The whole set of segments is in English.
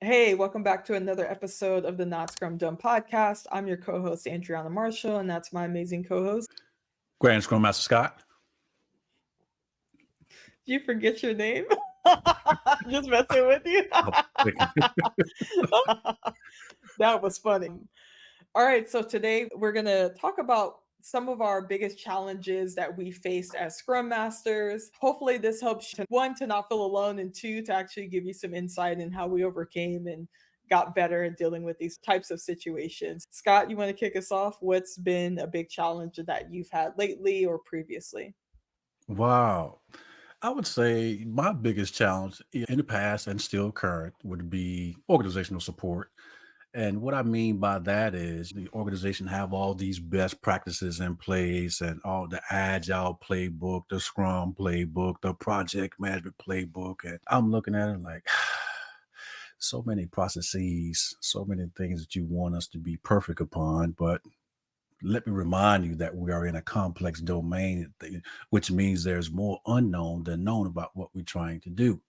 Hey, welcome back to another episode of the Not Scrum Done podcast. I'm your co-host Andreanna Marshall, and that's my amazing co-host. Grand Scrum Master Scott. Did you forget your name? Just messing with you. That was funny. All right, so today we're gonna talk about some of our biggest challenges that we faced as Scrum Masters. Hopefully, this helps you to one to not feel alone, and two to actually give you some insight in how we overcame and got better at dealing with these types of situations. Scott, you want to kick us off? What's been a big challenge that you've had lately or previously? Wow. I would say my biggest challenge in the past and still current would be organizational support. And what I mean by that is the organization have all these best practices in place and all the agile playbook, the scrum playbook, the project management playbook. And I'm looking at it like so many processes, so many things that you want us to be perfect upon, but let me remind you that we are in a complex domain, which means there's more unknown than known about what we're trying to do.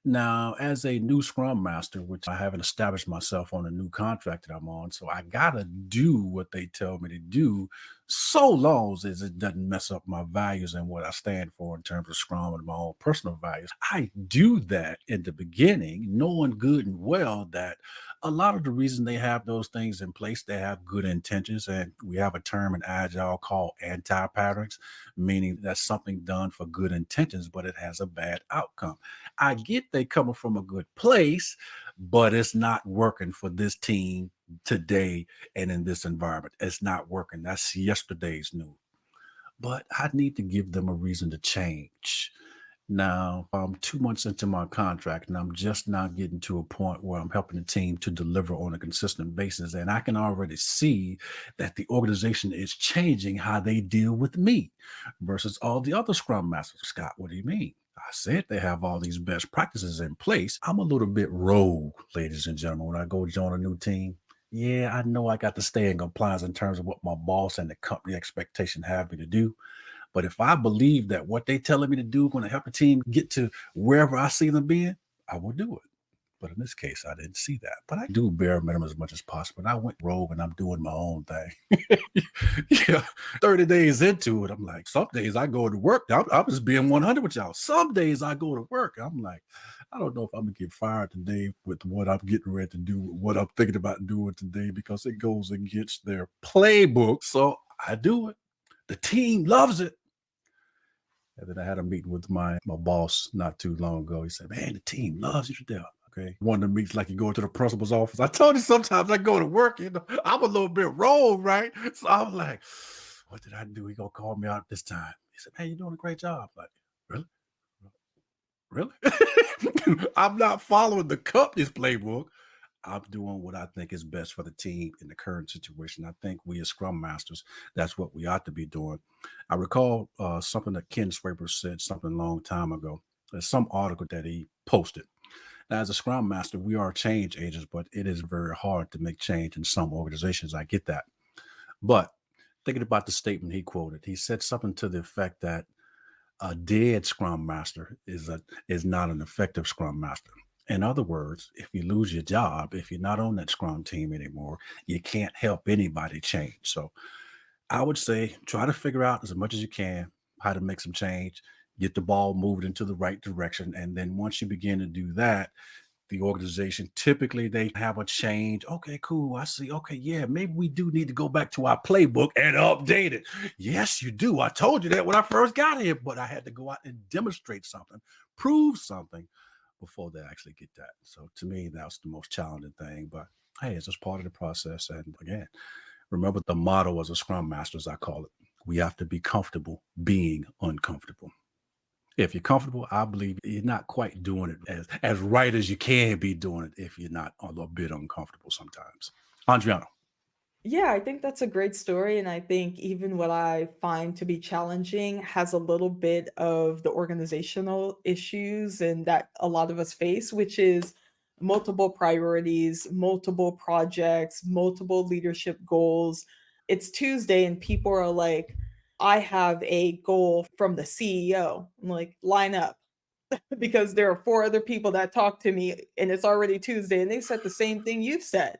Now, as a new Scrum Master, which I haven't established myself on a new contract that I'm on, so I gotta do what they tell me to do, so long as it doesn't mess up my values and what I stand for in terms of Scrum and my own personal values. I do that in the beginning, knowing good and well that a lot of the reason they have those things in place, they have good intentions, and we have a term in Agile called anti-patterns, meaning that's something done for good intentions, but it has a bad outcome. I get they coming from a good place, but it's not working for this team today and in this environment. It's not working. That's yesterday's news. But I need to give them a reason to change. Now, I'm 2 months into my contract and I'm just not getting to a point where I'm helping the team to deliver on a consistent basis. And I can already see that the organization is changing how they deal with me versus all the other Scrum Masters. Scott, what do you mean? I said they have all these best practices in place. I'm a little bit rogue, ladies and gentlemen, when I go join a new team. Yeah, I know I got to stay in compliance in terms of what my boss and the company expectation have me to do. But if I believe that what they telling me to do is going to help the team get to wherever I see them being, I will do it. But in this case, I didn't see that. But I do bare minimum as much as possible. And I went rogue and I'm doing my own thing. Yeah, 30 days into it, I'm like, some days I go to work. I'm just being 100 with y'all. Some days I go to work. I'm like, I don't know if I'm going to get fired today with what I'm getting ready to do, what I'm thinking about doing today, because it goes against their playbook. So I do it. The team loves it. And then I had a meeting with my boss not too long ago. He said, man, the team loves you to death. Okay. One of the meetings like you go to the principal's office. I told you sometimes I go to work, I'm a little bit rogue, right? So I was like, what did I do? He gonna call me out this time. He said, man, you're doing a great job. I'm like, really? Really? I'm not following the company's playbook. I'm doing what I think is best for the team in the current situation. I think we as Scrum Masters, that's what we ought to be doing. I recall something that Ken Swaber said something a long time ago. There's some article that he posted. Now, as a Scrum Master, we are change agents, but it is very hard to make change in some organizations. I get that. But thinking about the statement he quoted, he said something to the effect that a dead Scrum Master is not an effective Scrum Master. In other words, if you lose your job, if you're not on that Scrum team anymore, you can't help anybody change. So I would say try to figure out as much as you can how to make some change, get the ball moved into the right direction. And then once you begin to do that, the organization typically they have a change. Okay, cool. I see. Okay, yeah, maybe we do need to go back to our playbook and update it. Yes, you do. I told you that when I first got here, but I had to go out and demonstrate something, prove something before they actually get that. So to me, that's the most challenging thing. But hey, it's just part of the process. And again, remember the motto as a Scrum Master, as I call it. We have to be comfortable being uncomfortable. If you're comfortable, I believe you're not quite doing it as right as you can be doing it if you're not a little bit uncomfortable sometimes. Andriano. Yeah, I think that's a great story. And I think even what I find to be challenging has a little bit of the organizational issues and that a lot of us face, which is multiple priorities, multiple projects, multiple leadership goals. It's Tuesday and people are like, I have a goal from the CEO. I'm like, line up. because there are 4 other people that talk to me and it's already Tuesday and they said the same thing you've said.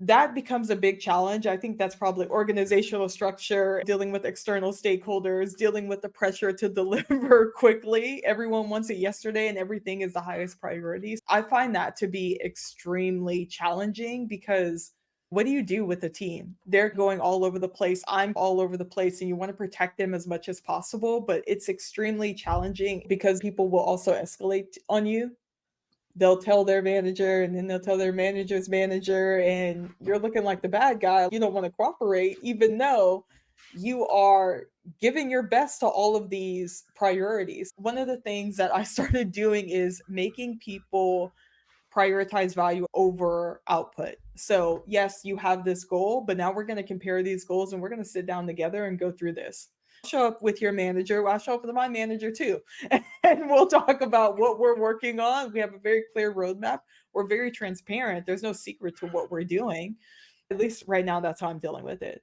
That becomes a big challenge. I think that's probably organizational structure, dealing with external stakeholders, dealing with the pressure to deliver quickly. Everyone wants it yesterday and everything is the highest priority. I find that to be extremely challenging because what do you do with the team? They're going all over the place. I'm all over the place, and you want to protect them as much as possible. But it's extremely challenging because people will also escalate on you. They'll tell their manager and then they'll tell their manager's manager, and you're looking like the bad guy. You don't want to cooperate, even though you are giving your best to all of these priorities. One of the things that I started doing is making people prioritize value over output. So, yes, you have this goal, but now we're going to compare these goals and we're going to sit down together and go through this. Show up with your manager. I'll show up with my manager too. And we'll talk about what we're working on. We have a very clear roadmap. We're very transparent. There's no secret to what we're doing. At least right now, that's how I'm dealing with it.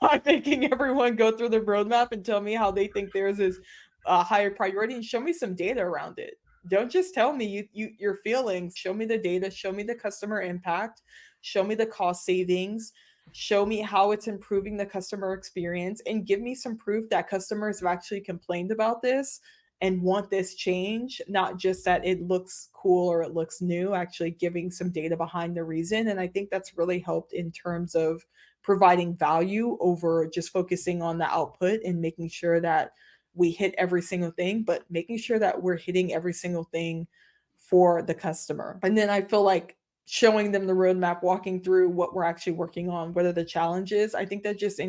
I'm making everyone go through the roadmap and tell me how they think theirs is a higher priority and show me some data around it. Don't just tell me your feelings. Show me the data, show me the customer impact, show me the cost savings, show me how it's improving the customer experience, and give me some proof that customers have actually complained about this and want this change, not just that it looks cool or it looks new, actually giving some data behind the reason. And I think that's really helped in terms of providing value over just focusing on the output and making sure that we hit every single thing, but making sure that we're hitting every single thing for the customer. And then I feel like showing them the roadmap, walking through what we're actually working on, what are the challenges. I think that just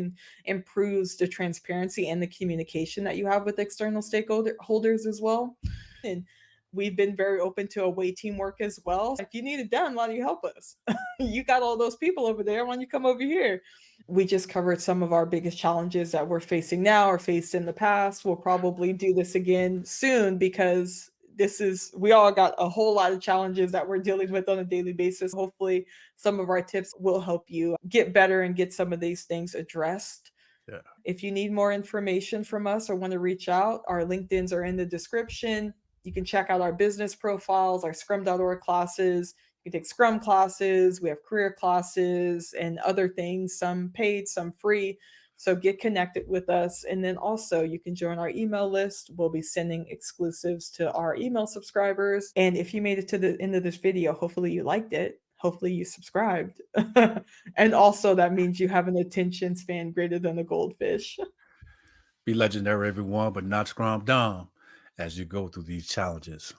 improves the transparency and the communication that you have with external stakeholders as well. And we've been very open to away teamwork as well. If you need it done, why don't you help us? You got all those people over there. Why don't you come over here? We just covered some of our biggest challenges that we're facing now or faced in the past. We'll probably do this again soon because we all got a whole lot of challenges that we're dealing with on a daily basis. Hopefully, some of our tips will help you get better and get some of these things addressed. Yeah. If you need more information from us or want to reach out, our LinkedIn's are in the description. You can check out our business profiles, our scrum.org classes. You can take Scrum classes. We have career classes and other things, some paid, some free. So get connected with us. And then also you can join our email list. We'll be sending exclusives to our email subscribers. And if you made it to the end of this video, hopefully you liked it. Hopefully you subscribed. And also that means you have an attention span greater than a goldfish. Be legendary, everyone, but not Scrum Dom as you go through these challenges.